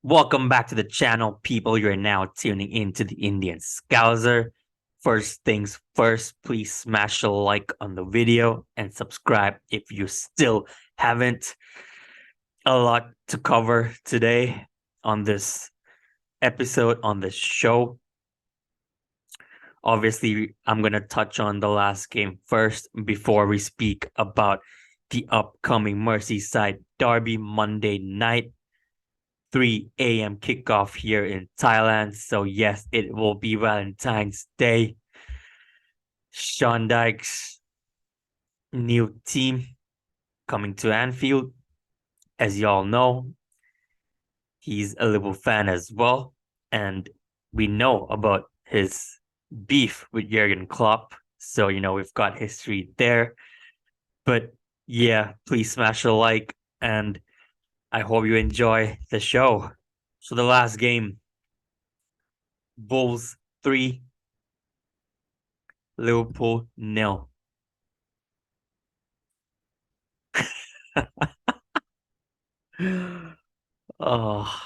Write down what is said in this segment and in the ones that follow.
Welcome back to the channel, people. You're now tuning into the Indian Scouser. First things first, please smash a like on the video and subscribe if you still haven't. A lot to cover today on this episode, on this show. Obviously, I'm going to touch on the last game first before we speak about the upcoming Merseyside Derby Monday night. 3 a.m. kickoff here in Thailand. So, yes, it will be Valentine's Day. Sean Dyche's new team coming to Anfield. As y'all know, he's a Liverpool fan as well. And we know about his beef with Jurgen Klopp. So, we've got history there. But yeah, please smash a like and I hope you enjoy the show. So, the last game, Bulls 3, Liverpool 0. Oh,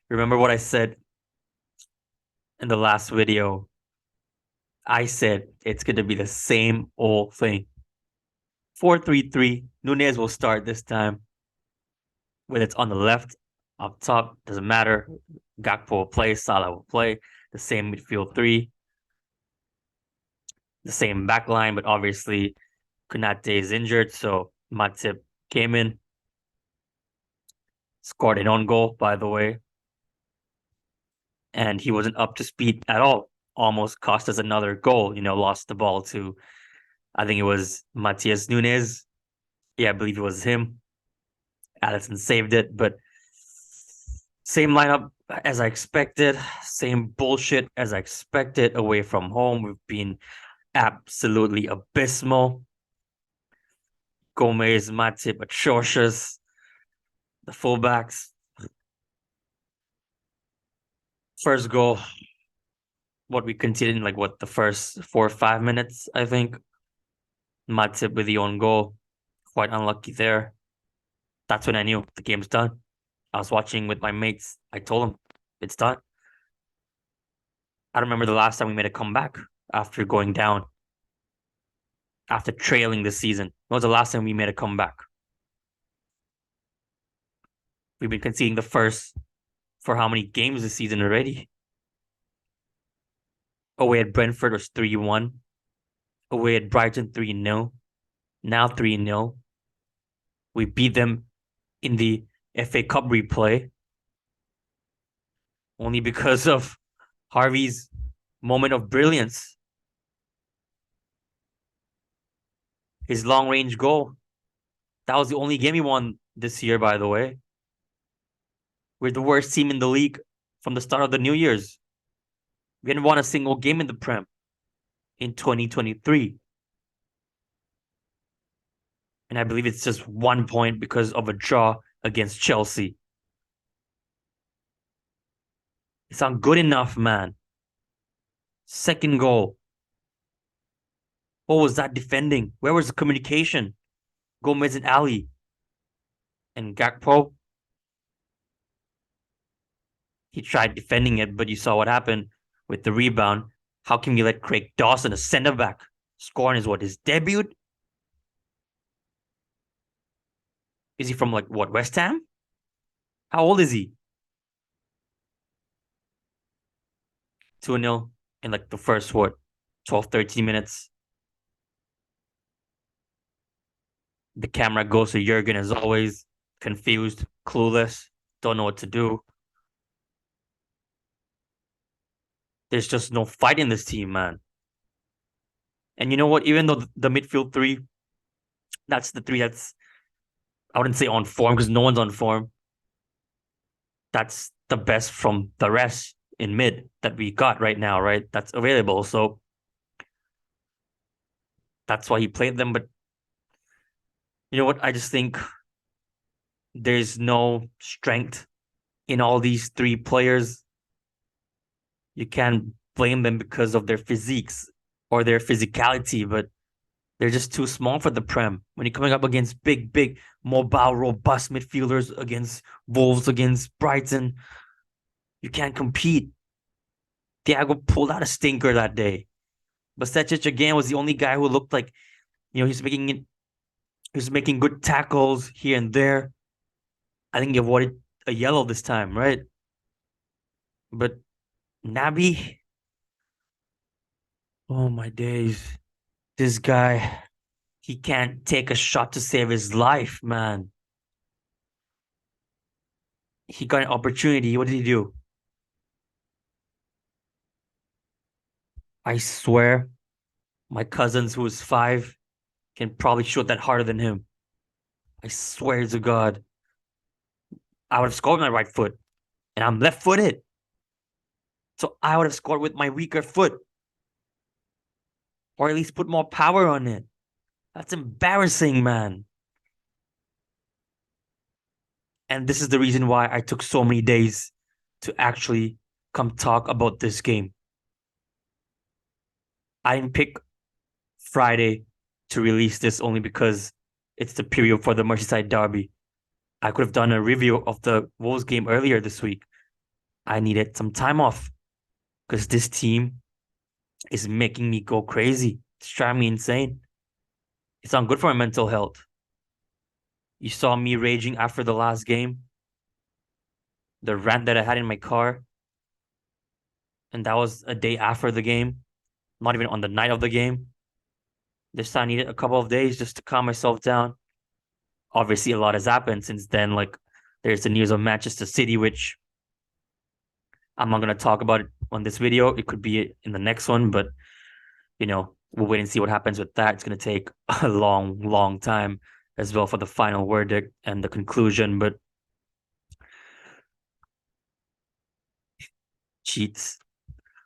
remember what I said in the last video? I said it's going to be the same old thing. 4-3-3. Nunez will start this time. Whether it's on the left, up top, doesn't matter. Gakpo will play, Salah will play. The same midfield three. The same back line, but obviously Konate is injured, so Matip came in. Scored an own goal, by the way. And he wasn't up to speed at all. Almost cost us another goal, lost the ball to, I think it was Matias Nunez. Yeah, I believe it was him. Allison saved it, but same lineup as I expected, same bullshit as I expected away from home. We've been absolutely abysmal. Gomez, Matip, atrocious. The fullbacks. First goal, what we conceded in the first 4 or 5 minutes, I think. Matip with the own goal. Quite unlucky there. That's when I knew the game's done. I was watching with my mates. I told them it's done. I remember the last time we made a comeback after going down, after trailing this season. When was the last time we made a comeback? We've been conceding the first for how many games this season already? Away at Brentford was 3-1. Away at Brighton 3-0. Now 3-0. We beat them in the FA Cup replay only because of Harvey's moment of brilliance. His long range goal. That was the only game he won this year, by the way. We're the worst team in the league from the start of the New Year's. We hadn't won a single game in the Prem in 2023. And I believe it's just 1 point because of a draw against Chelsea. It's not good enough, man. Second goal. What was that defending? Where was the communication? Gomez and Ali. And Gakpo. He tried defending it, but you saw what happened with the rebound. How can we let Craig Dawson, a centre back, score in his debut? Is he from West Ham? How old is he? 2-0 in the first 12, 13 minutes. The camera goes to Jurgen as always, confused, clueless, don't know what to do. There's just no fight in this team, man. And you know what? Even though the midfield three, that's the three that's, I wouldn't say on form because no one's on form. That's the best from the rest in mid that we got right now, right? That's available. So that's why he played them. But you know what? I just think there's no strength in all these three players. You can't blame them because of their physiques or their physicality, but They're just too small for the Prem. When you're coming up against big, mobile, robust midfielders against Wolves, against Brighton, you can't compete. Thiago pulled out a stinker that day. Basetic again was the only guy who looked like, he was making good tackles here and there. I think he avoided a yellow this time, right? But Naby, oh my days. This guy, he can't take a shot to save his life, man. He got an opportunity. What did he do? I swear, my cousins, who is 5, can probably shoot that harder than him. I swear to God. I would have scored with my right foot, and I'm left footed. So I would have scored with my weaker foot, or at least put more power on it. That's embarrassing, man. And this is the reason why I took so many days to actually come talk about this game. I didn't pick Friday to release this only because it's the period for the Merseyside Derby. I could have done a review of the Wolves game earlier this week. I needed some time off because this team is making me go crazy. It's driving me insane. It's not good for my mental health. You saw me raging after the last game, the rant that I had in my car, and that was a day after the game, not even on the night of the game. This time I needed a couple of days just to calm myself down. Obviously, a lot has happened since then. Like, there's the news of Manchester City, which I'm not going to talk about it on this video. It could be in the next one, but we'll wait and see what happens with that. It's going to take a long time as well for the final verdict and the conclusion, but cheats.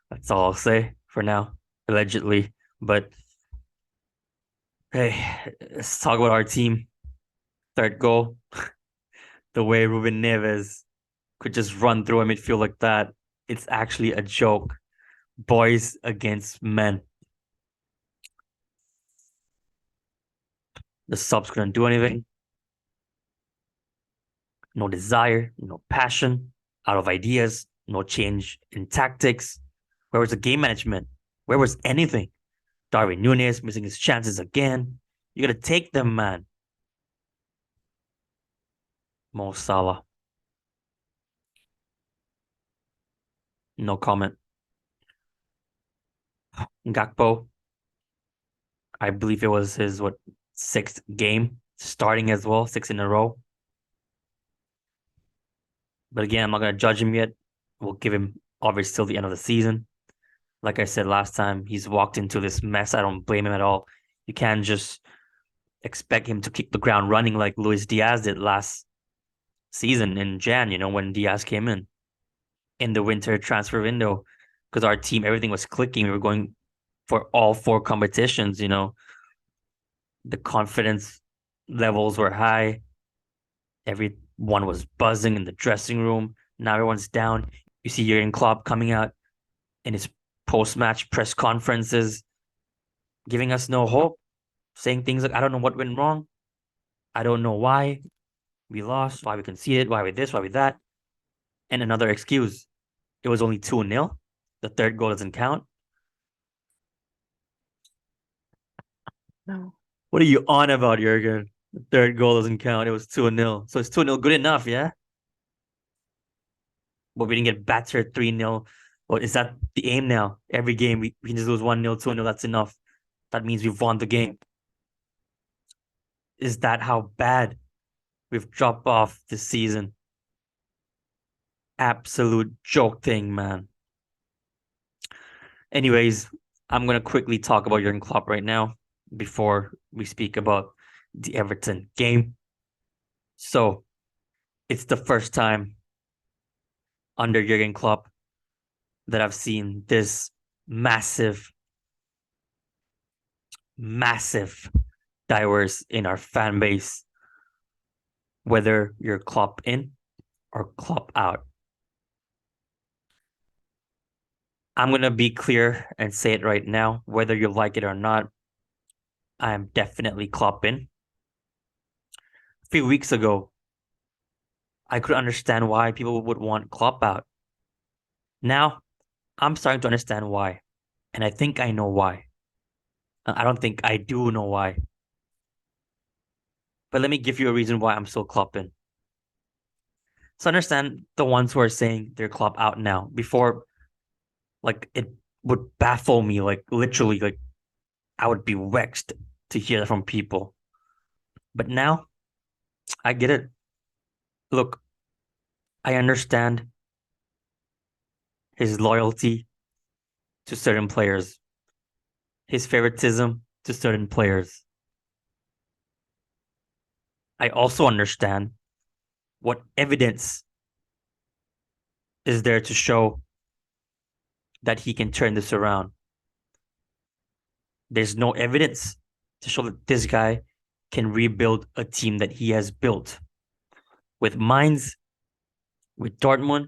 That's all I'll say for now, allegedly. But hey, let's talk about our team. Third goal, the way Ruben Neves could just run through a midfield like that. It's actually a joke. Boys against men. The subs couldn't do anything. No desire, no passion, out of ideas, no change in tactics. Where was the game management? Where was anything? Darwin Núñez missing his chances again. You gotta take them, man. Mo Salah. No comment. Gakpo. I believe it was his 6th game starting as well, 6 in a row. But again, I'm not gonna judge him yet. We'll give him obviously till the end of the season. Like I said last time, he's walked into this mess. I don't blame him at all. You can't just expect him to kick the ground running like Luis Diaz did last season in Jan, when Diaz came in the winter transfer window. Because our team, everything was clicking. We were going for all 4 competitions, The confidence levels were high. Everyone was buzzing in the dressing room. Now everyone's down. You see Jurgen Klopp coming out in his post-match press conferences, giving us no hope, saying things like, I don't know what went wrong. I don't know why we lost, why we conceded, why we this, why we that. And another excuse. It was only 2-0. The third goal doesn't count. No. What are you on about, Jurgen? The third goal doesn't count. It was 2-0. So it's 2-0 good enough, yeah? But we didn't get battered 3-0. Well, is that the aim now? Every game we can just lose 1-0, 2-0, that's enough. That means we've won the game. Is that how bad we've dropped off this season? Absolute joke thing, man. Anyways, I'm gonna quickly talk about Jurgen Klopp right now before we speak about the Everton game. So it's the first time under Jurgen Klopp that I've seen this massive diverse in our fan base, whether you're Klopp in or Klopp out. I'm going to be clear and say it right now, whether you like it or not. I am definitely Klopp in. A few weeks ago, I could understand why people would want Klopp out. Now, I'm starting to understand why. And I think I know why. I don't think I do know why. But let me give you a reason why I'm still Klopp in. So understand the ones who are saying they're Klopp out now. Before, like, it would baffle me, like, literally, like, I would be vexed to hear that from people. But now, I get it. Look, I understand his loyalty to certain players, his favoritism to certain players. I also understand what evidence is there to show that he can turn this around. There's no evidence to show that this guy can rebuild a team that he has built. With Mainz, with Dortmund,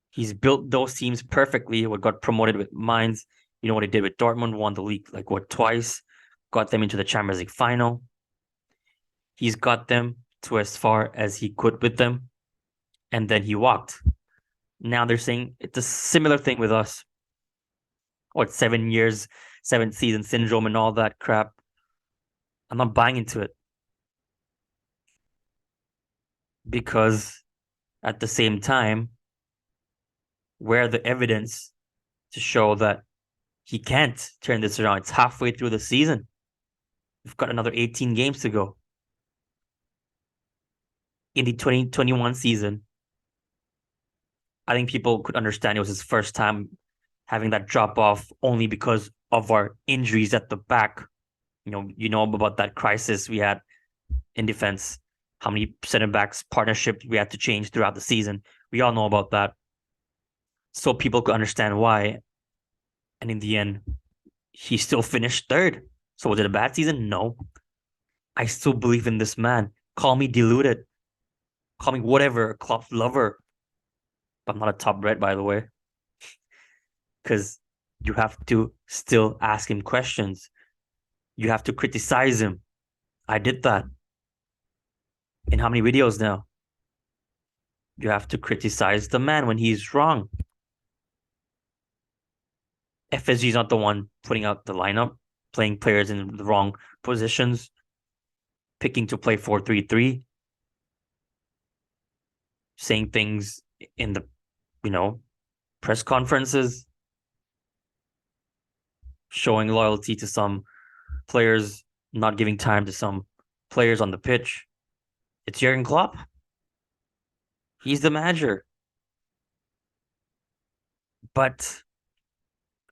he's built those teams perfectly. What got promoted with Mainz, you know what he did with Dortmund, won the league like what twice, got them into the Champions League final. He's got them to as far as he could with them, and then he walked. Now they're saying it's a similar thing with us. What 7 years, 7 season syndrome, and all that crap. I'm not buying into it because at the same time, where the evidence to show that he can't turn this around? It's halfway through the season. We've got another 18 games to go. In the 2021 season, I think people could understand it was his first time having that drop off only because of our injuries at the back. You know about that crisis we had in defense, how many center backs partnerships we had to change throughout the season. We all know about that. So people could understand why. And in the end, he still finished third. So was it a bad season? No. I still believe in this man. Call me deluded. Call me whatever, a Klopp lover. But I'm not a top red, by the way. Because you have to still ask him questions. You have to criticize him. I did that. In how many videos now? You have to criticize the man when he's wrong. FSG is not the one putting out the lineup, playing players in the wrong positions, picking to play 4-3-3, saying things in the, you know, press conferences, showing loyalty to some players, not giving time to some players on the pitch. It's Jurgen Klopp. He's the manager. But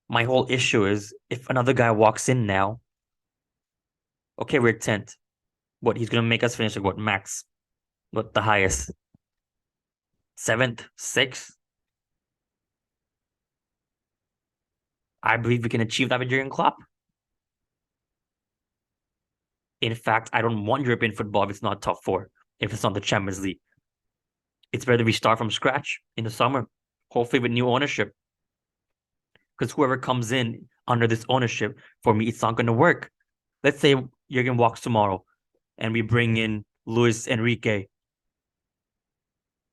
my whole issue is if another guy walks in now, okay, we're 10th. What, he's going to make us finish like what, max? What, the highest? 7th? 6th? I believe we can achieve that with Jurgen Klopp. In fact, I don't want European football if it's not top four, if it's not the Champions League. It's better we start from scratch in the summer, hopefully with new ownership. Because whoever comes in under this ownership, for me, it's not going to work. Let's say Jurgen walks tomorrow and we bring in Luis Enrique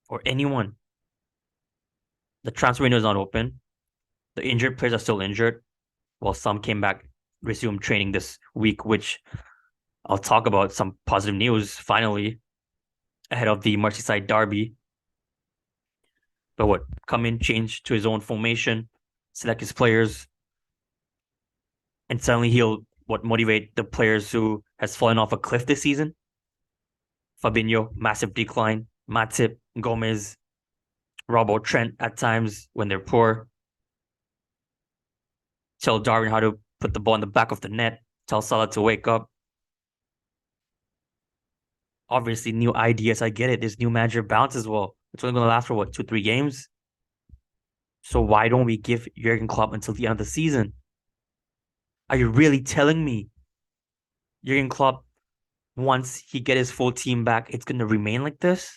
or anyone. The transfer window is not open. The injured players are still injured. Well, some came back, resumed training this week, which I'll talk about some positive news finally ahead of the Merseyside Derby. But what, come in, change to his own formation, select his players, and suddenly he'll motivate the players who has fallen off a cliff this season. Fabinho, massive decline. Matip, Gomez, Robbo, Trent at times when they're poor. Tell Darwin how to put the ball in the back of the net. Tell Salah to wake up. Obviously, new ideas. I get it. This new manager bounce as well. It's only going to last for what, 2-3 games? So why don't we give Jurgen Klopp until the end of the season? Are you really telling me Jurgen Klopp, once he get his full team back, it's going to remain like this?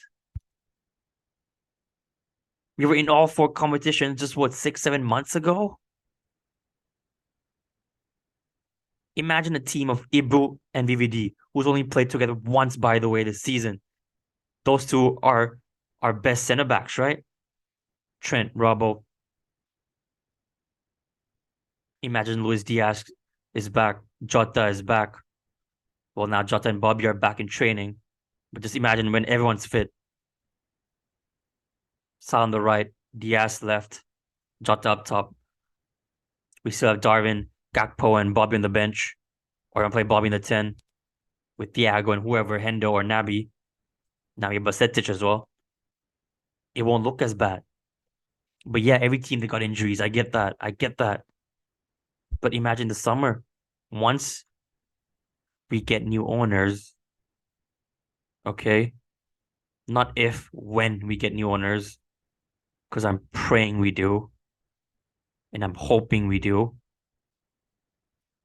We were in all four competitions just what, 6-7 months ago? Imagine a team of Ibu and VVD, who's only played together once, by the way, this season. Those two are our best center backs, right? Trent, Robbo. Imagine Luis Diaz is back. Jota is back. Well, now Jota and Bobby are back in training. But just imagine when everyone's fit. Sal on the right, Diaz left, Jota up top. We still have Darwin, Gakpo, and Bobby on the bench. Or I'm play Bobby in the 10 with Thiago and whoever, Hendo or Naby. Now we have Basetic as well. It won't look as bad. But yeah, every team that got injuries, I get that. I get that. But imagine the summer. Once we get new owners, okay? Not if, when we get new owners, because I'm praying we do, and I'm hoping we do.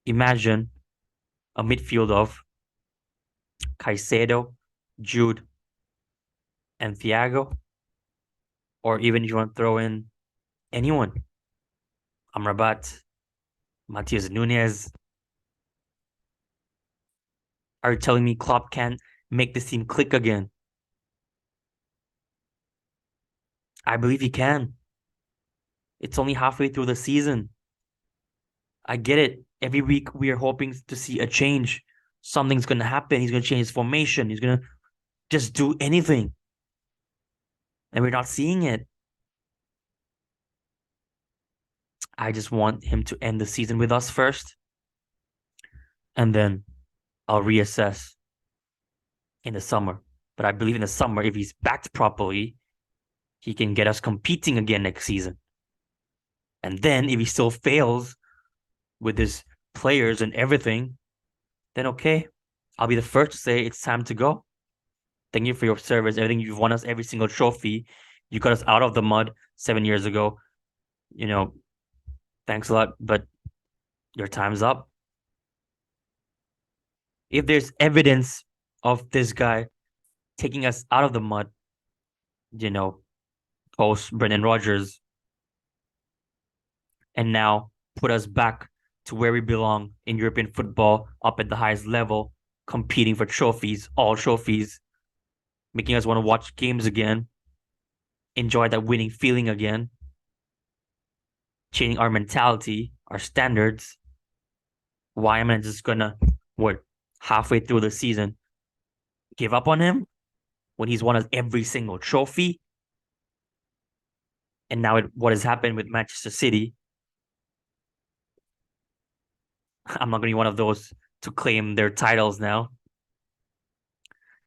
Imagine a midfield of Caicedo, Jude, and Thiago, or even if you want to throw in anyone, Amrabat, Matias Nunez. Are you telling me Klopp can't make this team click again? I believe he can. It's only halfway through the season. I get it. Every week we are hoping to see a change. Something's going to happen. He's going to change his formation. He's going to just do anything. And we're not seeing it. I just want him to end the season with us first. And then I'll reassess in the summer. But I believe in the summer, if he's backed properly, he can get us competing again next season. And then if he still fails with his players and everything, then okay, I'll be the first to say it's time to go. Thank you for your service, everything. You've won us every single trophy. You got us out of the mud 7 years ago. You know, thanks a lot, but your time's up. If there's evidence of this guy taking us out of the mud, post Brendan Rodgers, and now put us back to where we belong in European football, up at the highest level, competing for trophies, all trophies, making us want to watch games again, enjoy that winning feeling again, changing our mentality, our standards. Why am I just gonna, halfway through the season, give up on him when he's won us every single trophy? And now what has happened with Manchester City, I'm not going to be one of those to claim their titles now.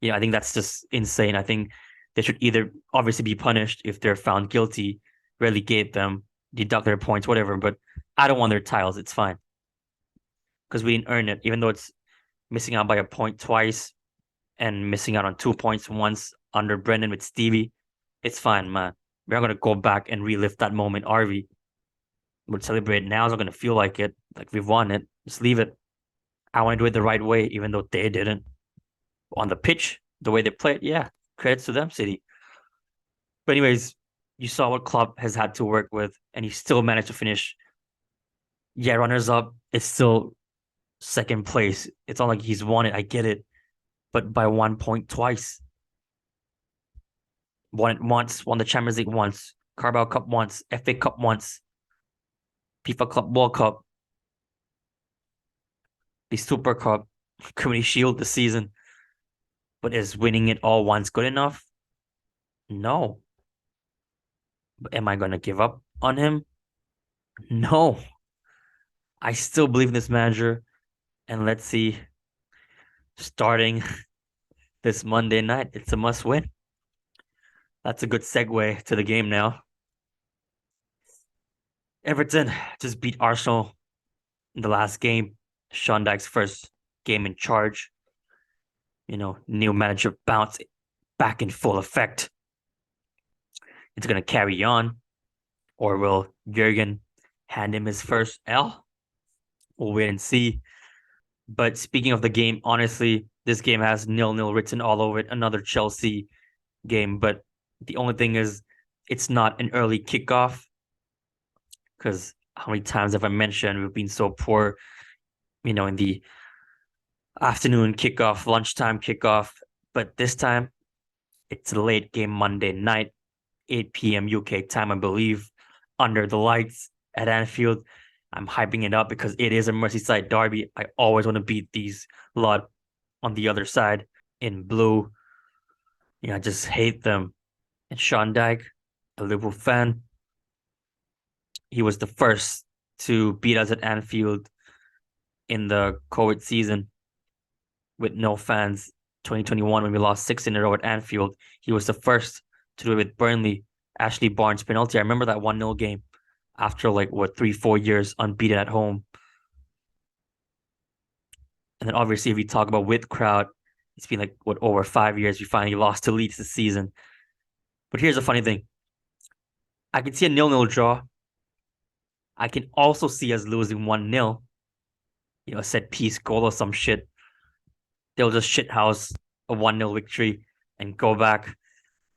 I think that's just insane. I think they should either obviously be punished if they're found guilty, relegate them, deduct their points, whatever. But I don't want their titles. It's fine. Because we didn't earn it, even though it's missing out by a point twice and missing out on 2 points once under Brendan with Stevie. It's fine, man. We're not going to go back and relive that moment, are we? We'll celebrate now. It's not going to feel like it. Like we've won it. Just leave it. I want to do it the right way, even though they didn't. On the pitch, the way they played, yeah, credits to them, City. But anyways, you saw what Klopp has had to work with, and he still managed to finish. Yeah, runners up. It's still second place. It's not like he's won it. I get it, but by 1 point twice. Won it once. Won the Champions League once. Carabao Cup once. FA Cup once. FIFA Club World Cup. The Super Cup. Community Shield this season. But is winning it all once good enough? No. But am I going to give up on him? No. I still believe in this manager. And let's see, starting this Monday night, it's a must win. That's a good segue to the game now. Everton just beat Arsenal in the last game. Sean Dyche's first game in charge. New manager bounce back in full effect. It's going to carry on. Or will Jurgen hand him his first L? We'll wait and see. But speaking of the game, honestly, this game has 0-0 written all over it. Another Chelsea game. But the only thing is, it's not an early kickoff. Because how many times have I mentioned we've been so poor in the afternoon kickoff, lunchtime kickoff. But this time, it's a late game Monday night, 8 p.m. UK time, I believe, under the lights at Anfield. I'm hyping it up because it is a Merseyside derby. I always want to beat these lot on the other side in blue. I just hate them. And Sean Dyche, a Liverpool fan, he was the first to beat us at Anfield in the COVID season with no fans. 2021, when we lost 6 in a row at Anfield, he was the first to do it with Burnley. Ashley Barnes penalty. I remember that 1-0 game after 3-4 years unbeaten at home. And then obviously, if we talk about with crowd, it's been over 5 years. We finally lost to Leeds this season. But here's the funny thing: I can see a 0-0 draw. I can also see us losing 1-0. A set piece goal or some shit. They'll just shithouse a 1-0 victory and go back.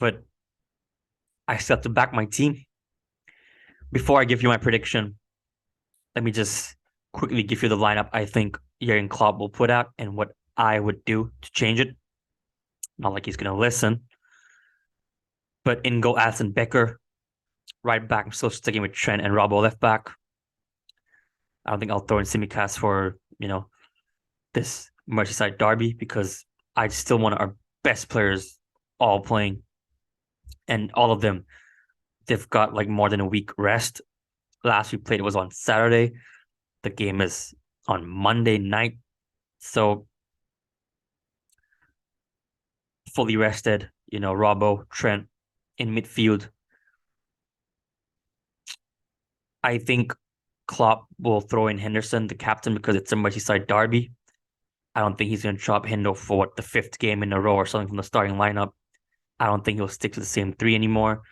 But I still have to back my team. Before I give you my prediction, let me just quickly give you the lineup I think Jurgen Klopp will put out and what I would do to change it. Not like he's going to listen. But in goal, Alisson Becker. Right back, I'm still sticking with Trent and Robbo left back. I don't think I'll throw in Simicast for, this Merseyside derby because I still want our best players all playing. And all of them, they've got more than a week rest. Last we played, it was on Saturday. The game is on Monday night. So fully rested, Robbo, Trent in midfield. I think Klopp will throw in Henderson, the captain, because it's a Merseyside derby. I don't think he's going to drop Hendo for the 5th game in a row or something from the starting lineup. I don't think he'll stick to the same 3 anymore.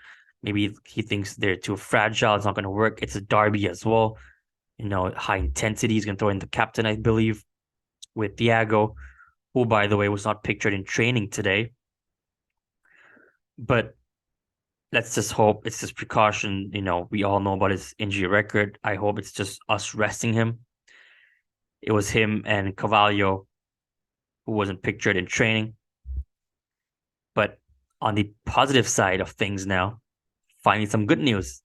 Maybe he thinks they're too fragile. It's not going to work. It's a derby as well. High intensity. He's going to throw in the captain, I believe, with Thiago, who, by the way, was not pictured in training today. But let's just hope it's just precaution. We all know about his injury record. I hope it's just us resting him. It was him and Carvalho who wasn't pictured in training. But on the positive side of things now, finally some good news.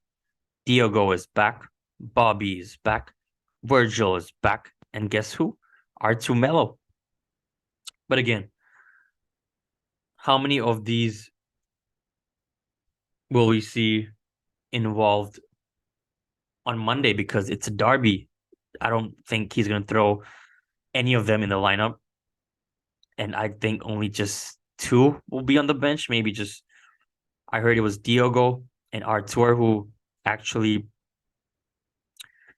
Diogo is back. Bobby is back. Virgil is back. And guess who? R2 Mello. But again, how many of these will we see involved on Monday? Because it's a derby. I don't think he's going to throw any of them in the lineup. And I think only just 2 will be on the bench. Maybe just, I heard it was Diogo and Artur who actually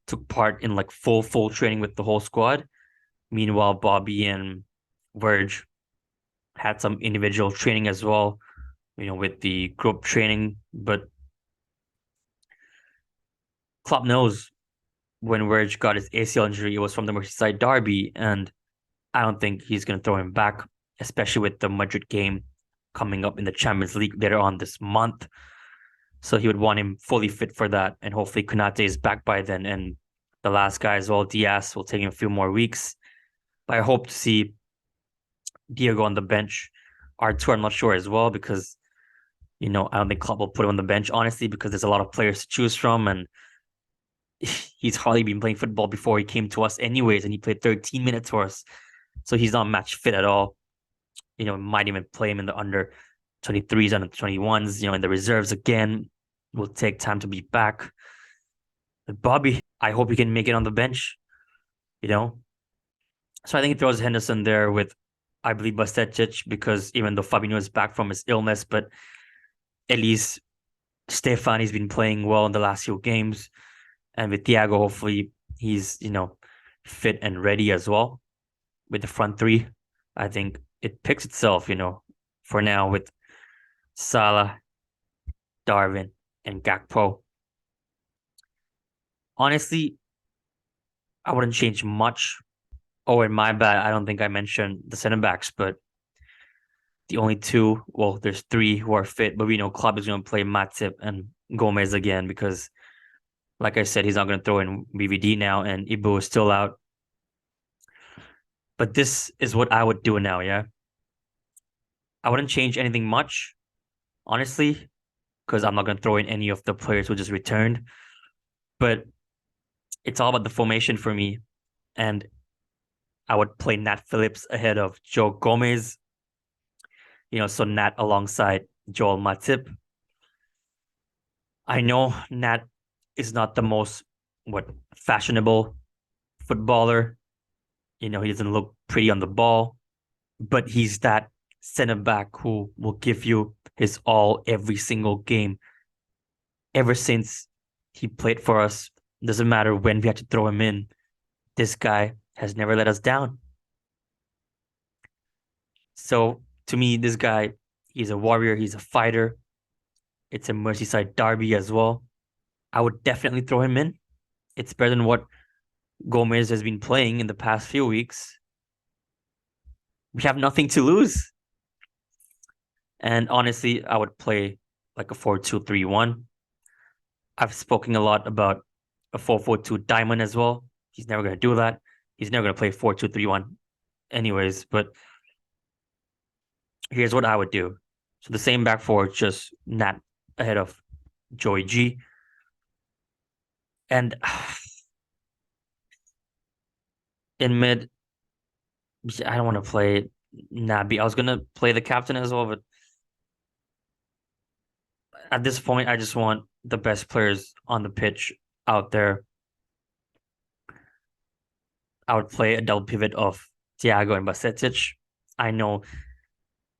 took part in full training with the whole squad. Meanwhile, Bobby and Verge had some individual training as well, with the group training. But Klopp knows when Verge got his ACL injury, it was from the Merseyside derby, and I don't think he's going to throw him back, especially with the Madrid game coming up in the Champions League later on this month. So he would want him fully fit for that, and hopefully Konate is back by then. And the last guy as well, Diaz, will take him a few more weeks. But I hope to see Diego on the bench. R2, I'm not sure as well because, I don't think Klopp will put him on the bench, honestly, because there's a lot of players to choose from. And he's hardly been playing football before he came to us anyways, and he played 13 minutes for us. So he's not match fit at all. Might even play him in the under 23s, under 21s, in the reserves again. Will take time to be back. But Bobby, I hope he can make it on the bench, So I think he throws Henderson there with, I believe, Bastetic, because even though Fabinho is back from his illness, but at least Stefani's been playing well in the last few games. And with Thiago, hopefully he's, fit and ready as well. With the front 3, I think it picks itself, for now with Salah, Darwin, and Gakpo. Honestly, I wouldn't change much. Oh, and my bad, I don't think I mentioned the center backs, but the only 2, well, there's 3 who are fit, but we know Klopp is going to play Matip and Gomez again because, like I said, he's not going to throw in BVD now, and Ibu is still out. But this is what I would do now, yeah. I wouldn't change anything much, honestly, because I'm not gonna throw in any of the players who just returned. But it's all about the formation for me. And I would play Nat Phillips ahead of Joe Gomez, so Nat alongside Joel Matip. I know Nat is not the most fashionable footballer. He doesn't look pretty on the ball, but he's that center back who will give you his all every single game. Ever since he played for us, doesn't matter when we had to throw him in, this guy has never let us down. So to me, this guy, he's a warrior, he's a fighter. It's a Merseyside derby as well. I would definitely throw him in. It's better than what Gomez has been playing in the past few weeks. We have nothing to lose. And honestly, I would play like a 4-2-3-1. I've spoken a lot about a 4-4-2 diamond as well. He's never going to do that. He's never going to play 4-2-3-1 anyways. But here's what I would do. So the same back four, just Nat ahead of Joey G. And in mid, I don't want to play Nabi. I was going to play the captain as well, but at this point, I just want the best players on the pitch out there. I would play a double pivot of Thiago and Basetic. I know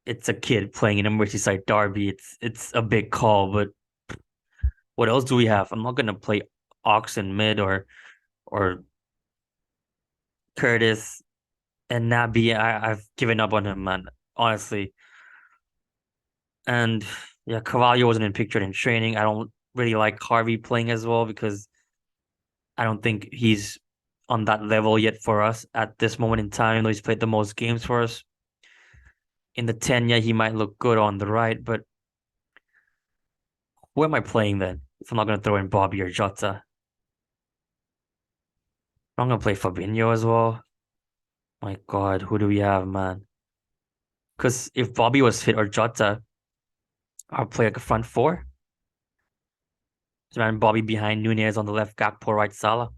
it's a kid playing in a Merseyside derby. It's a big call, but what else do we have? I'm not gonna play Ox in mid or Curtis and Nabi. I've given up on him, man. Honestly. And yeah, Carvalho wasn't in pictured in training. I don't really like Harvey playing as well because I don't think he's on that level yet for us at this moment in time, though he's played the most games for us. In the 10, yeah, he might look good on the right, but who am I playing then? If I'm not going to throw in Bobby or Jota, I'm going to play Fabinho as well. My God, who do we have, man? Because if Bobby was fit or Jota, I'll play like a front four. So man, Bobby behind Nunez on the left, Gakpo right, Salah.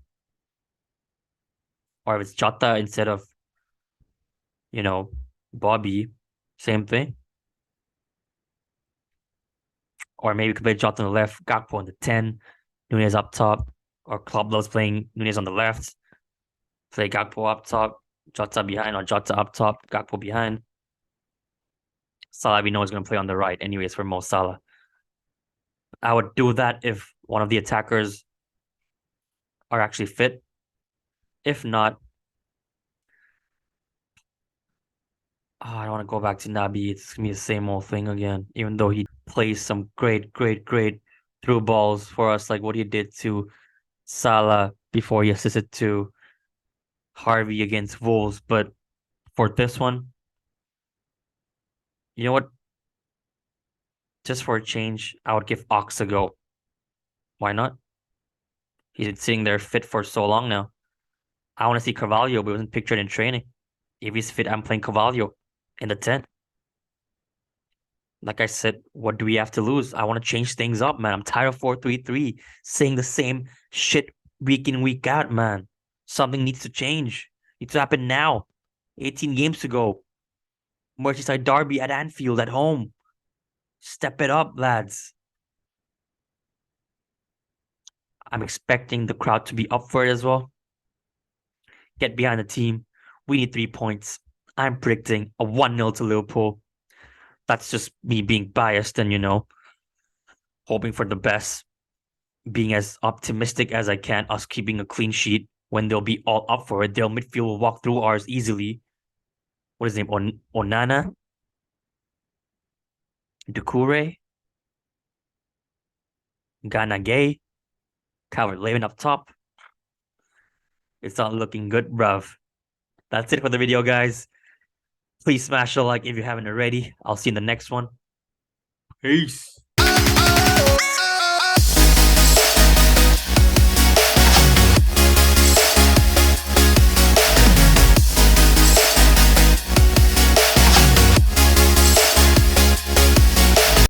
Or if it's Jota instead of, Bobby, same thing. Or maybe we could play Jota on the left, Gakpo on the 10, Nunez up top. Or Klopp loves playing Nunez on the left. Play Gakpo up top, Jota behind, or Jota up top, Gakpo behind. Salah, we know, is going to play on the right, anyways, for Mo Salah. I would do that if one of the attackers are actually fit. If not, I don't want to go back to Nabi. It's going to be the same old thing again, even though he plays some great through balls for us, like what he did to Salah before he assisted to Harvey against Wolves. But for this one, you know what? Just for a change, I would give Ox a go. Why not? He's been sitting there fit for so long now. I want to see Carvalho, but he wasn't pictured in training. If he's fit, I'm playing Carvalho in the 10. Like I said, what do we have to lose? I want to change things up, man. I'm tired of 4-3-3, saying the same shit week in, week out, man. Something needs to change. Needs to happen now. 18 games to go. Merseyside Derby at Anfield at home. Step it up, lads. I'm expecting the crowd to be up for it as well. Get behind the team. We need 3 points. I'm predicting a 1-0 to Liverpool. That's just me being biased and, hoping for the best. Being as optimistic as I can, us keeping a clean sheet when they'll be all up for it. Their midfield will walk through ours easily. What is his name? Onana? Doucouré? Gana Gay? Calvert-Lewin up top. It's not looking good, bruv. That's it for the video, guys. Please smash a like if you haven't already. I'll see you in the next one. Peace.